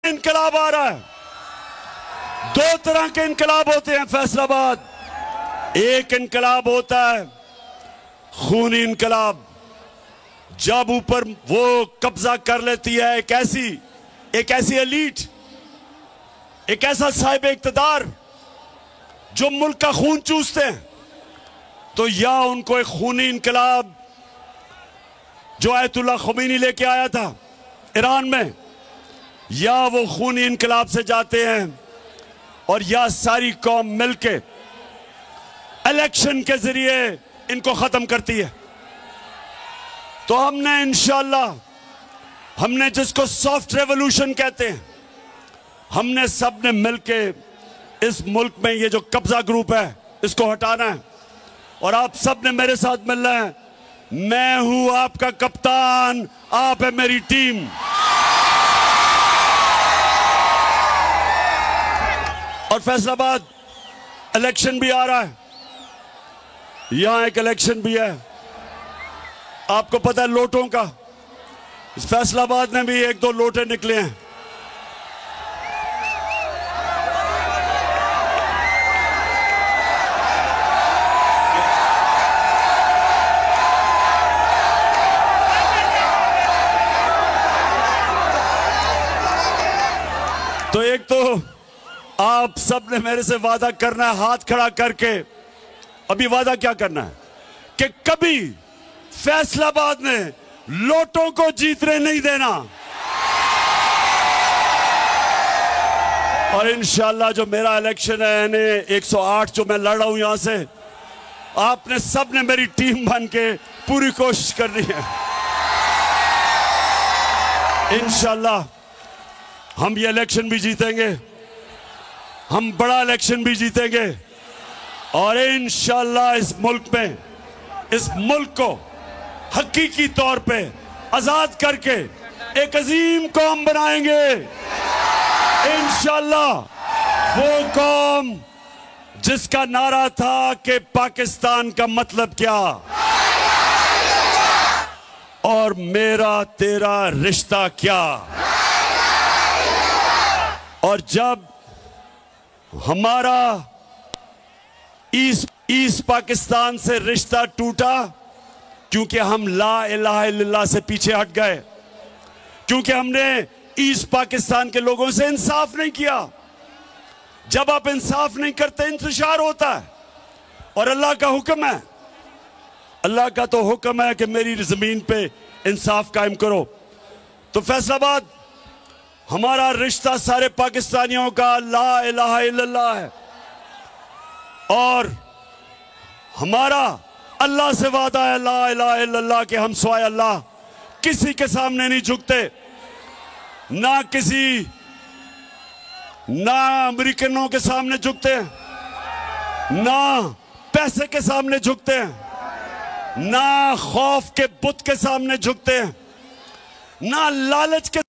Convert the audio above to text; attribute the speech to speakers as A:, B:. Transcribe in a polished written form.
A: इनकलाब आ रहा है। दो तरह के इनकलाब होते हैं फैसलाबाद। एक इनकलाब होता है खूनी इनकलाब, जब ऊपर वो कब्जा कर लेती है एक ऐसी एलीट, एक ऐसा साहिब इक्तदार जो मुल्क का खून चूसते हैं, तो या उनको एक खूनी इनकलाब जो आयतुल्लाह ख़ुमैनी लेके आया था ईरान में, या वो खूनी इनकलाब से जाते हैं और या सारी कौम मिलके इलेक्शन के जरिए इनको खत्म करती है। तो हमने इंशाअल्लाह, हमने जिसको सॉफ्ट रेवोल्यूशन कहते हैं, हमने सबने मिलके इस मुल्क में ये जो कब्जा ग्रुप है इसको हटाना है। और आप सबने मेरे साथ मिलना है। मैं हूं आपका कप्तान, आप है मेरी टीम। और फैसलाबाद इलेक्शन भी आ रहा है, यहां एक इलेक्शन भी है, आपको पता है लोटों का। इस फैसलाबाद में भी एक दो लोटे निकले हैं। तो एक तो आप सब ने मेरे से वादा करना है हाथ खड़ा करके। अभी वादा क्या करना है कि कभी फैसलाबाद में लोटों को जीतने नहीं देना। और इंशाल्लाह जो मेरा इलेक्शन है यानी 108 जो मैं लड़ रहा हूं यहां से, आपने सबने मेरी टीम बन के पूरी कोशिश करनी है। इंशाल्लाह हम ये इलेक्शन भी जीतेंगे, हम बड़ा इलेक्शन भी जीतेंगे और इंशाल्लाह इस मुल्क को हकीकी तौर पे आजाद करके एक अजीम कौम बनाएंगे। इंशाल्लाह वो कौम जिसका नारा था कि पाकिस्तान का मतलब क्या और मेरा तेरा रिश्ता क्या। और जब हमारा ईस्ट पाकिस्तान से रिश्ता टूटा, क्योंकि हम ला इलाहा इल्लल्लाह से पीछे हट गए, क्योंकि हमने ईस्ट पाकिस्तान के लोगों से इंसाफ नहीं किया। जब आप इंसाफ नहीं करते इंतशार होता है। और अल्लाह का हुक्म है, अल्लाह का तो हुक्म है कि मेरी जमीन पे इंसाफ कायम करो। तो फैसलाबाद हमारा रिश्ता सारे पाकिस्तानियों का ला इलाहा इल्लल्लाह है और हमारा अल्लाह से वादा है ला इलाहा इल्लल्लाह के हम सिवाय अल्लाह किसी के सामने नहीं झुकते। ना अमेरिकनों के सामने झुकते हैं, ना पैसे के सामने झुकते हैं, ना खौफ के बुत के सामने झुकते हैं, ना लालच के